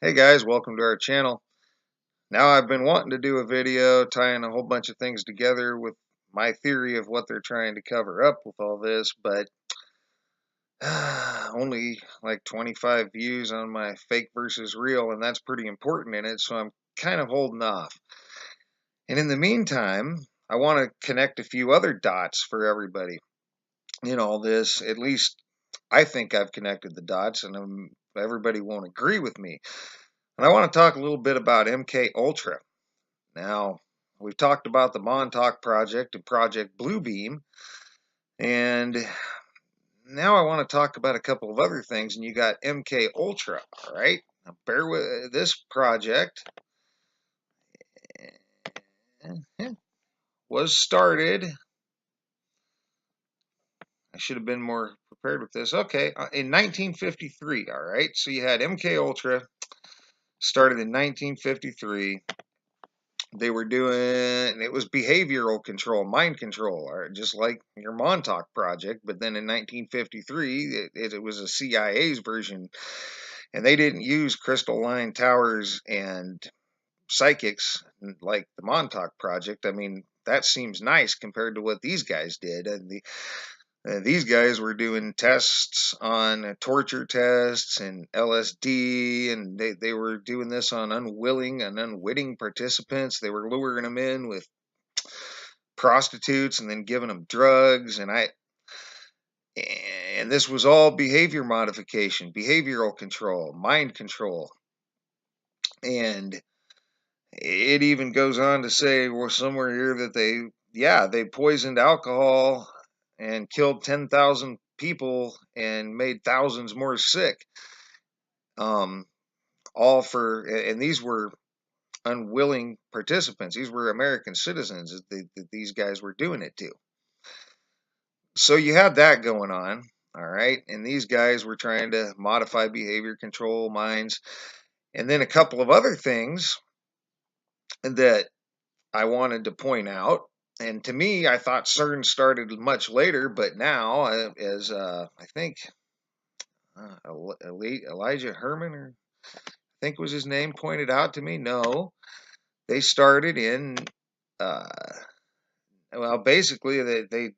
Hey guys, welcome to our channel. Now I've been wanting to do a video tying a whole bunch of things together with my theory of what they're trying to cover up with all this, but only like 25 views on my fake versus real, and that's pretty important in it, so I'm kind of holding off. And in the meantime, I want to connect a few other dots for everybody. You know, this, at least I think I've connected the dots, and everybody won't agree with me. And I want to talk a little bit about MK Ultra. Now, we've talked about the Montauk Project and Project Bluebeam, and now I want to talk about a couple of other things, and you got MK Ultra, all right? Now, bear with this project. Was started. I should have been more prepared with this. Okay, in 1953, all right? So you had MK Ultra, started in 1953. They were doing, it was behavioral control, mind control, or just like your Montauk project. But then in 1953, it was a CIA's version, and they didn't use crystalline towers and psychics like the Montauk project. I mean, that seems nice compared to what these guys did. And these guys were doing tests on torture tests and LSD, and they were doing this on unwilling and unwitting participants. They were luring them in with prostitutes and then giving them drugs. And this was all behavior modification, behavioral control, mind control. And it even goes on to say, well, somewhere here that they poisoned alcohol and killed 10,000 people and made thousands more sick. All for, and these were unwilling participants. These were American citizens that these guys were doing it to. So you had that going on, all right? And these guys were trying to modify behavior, control minds. And then a couple of other things that I wanted to point out. And to me, I thought CERN started much later, but now, as I think Elijah Herman, or I think was his name, pointed out to me, no, they started in. Well, basically, they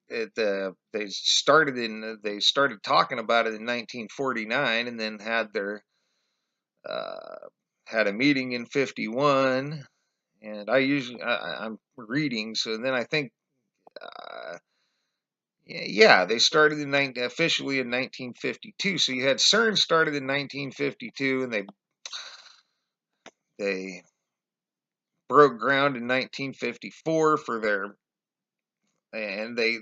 started talking about it in 1949, and then uh, had a meeting in 51. And I'm reading, so then I think yeah, they started officially in 1952. So you had CERN started in 1952, and they broke ground in 1954 for their, and they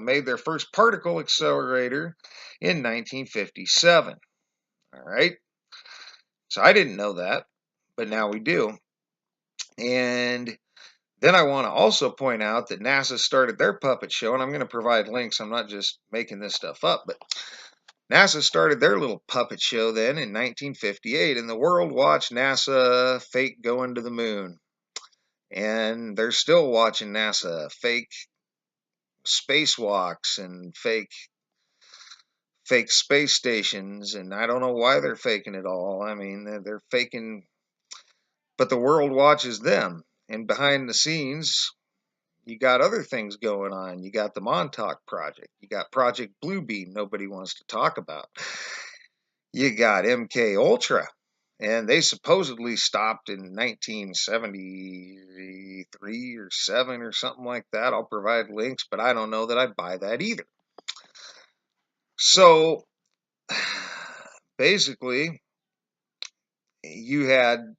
made their first particle accelerator in 1957. All right, so I didn't know that, but now we do. And then I want to also point out that NASA started their puppet show, and I'm going to provide links. I'm not just making this stuff up, but NASA started their little puppet show then in 1958, and the world watched NASA fake going to the moon. And they're still watching NASA fake spacewalks and fake space stations, and I don't know why they're faking it all. I mean, they're faking, but the world watches them. And behind the scenes, you got other things going on. You got the Montauk Project. You got Project Bluebeam, nobody wants to talk about. You got MK Ultra, and they supposedly stopped in 1973 or 7 or something like that. I'll provide links, but I don't know that I buy that either. So basically, you had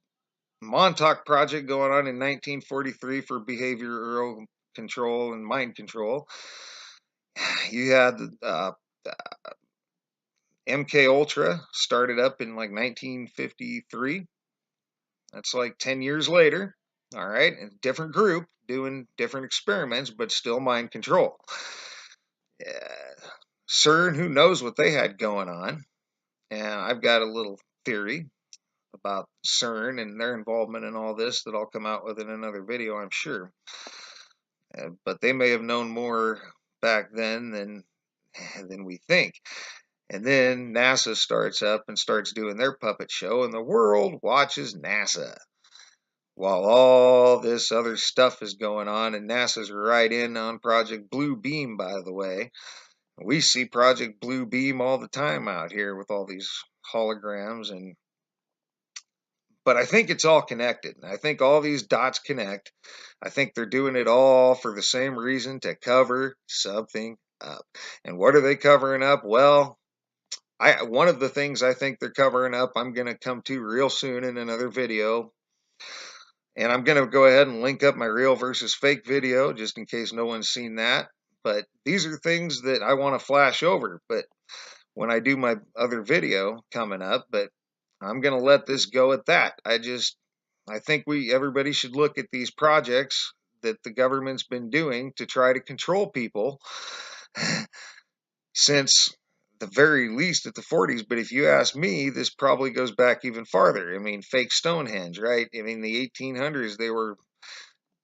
Montauk Project going on in 1943 for behavioral control and mind control. You had MK Ultra started up in like 1953. That's like 10 years later. All right, a different group doing different experiments, but still mind control. CERN, who knows what they had going on? And I've got a little theory about CERN and their involvement in all this that I'll come out with in another video, I'm sure. But they may have known more back then than we think. And then NASA starts up and starts doing their puppet show, and the world watches NASA while all this other stuff is going on. And NASA's right in on Project Blue Beam, by the way. We see Project Blue Beam all the time out here with all these holograms, but I think it's all connected. I think all these dots connect. I think they're doing it all for the same reason, to cover something up. And what are they covering up? Well, one of the things I think they're covering up, I'm going to come to real soon in another video. And I'm going to go ahead and link up my real versus fake video just in case no one's seen that. But these are things that I want to flash over but when I do my other video coming up. But I'm going to let this go at that. I think everybody should look at these projects that the government's been doing to try to control people since the very least at the 40s. But if you ask me, this probably goes back even farther. I mean, fake Stonehenge, right? I mean, the 1800s, they were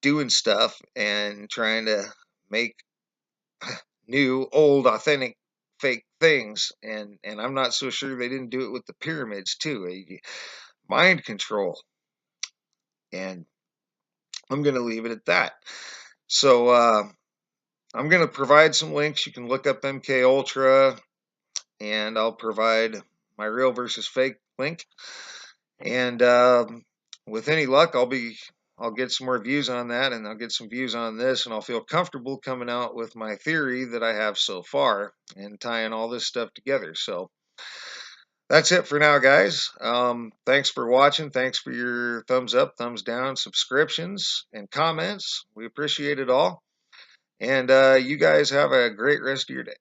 doing stuff and trying to make new, old, authentic, fake things. And I'm not so sure they didn't do it with the pyramids too. Mind control. And I'm going to leave it at that. So I'm going to provide some links. You can look up MK Ultra, and I'll provide my real versus fake link. And with any luck, I'll get some more views on that, and I'll get some views on this, and I'll feel comfortable coming out with my theory that I have so far and tying all this stuff together. So that's it for now, guys. Thanks for watching. Thanks for your thumbs up, thumbs down, subscriptions, and comments. We appreciate it all. And you guys have a great rest of your day.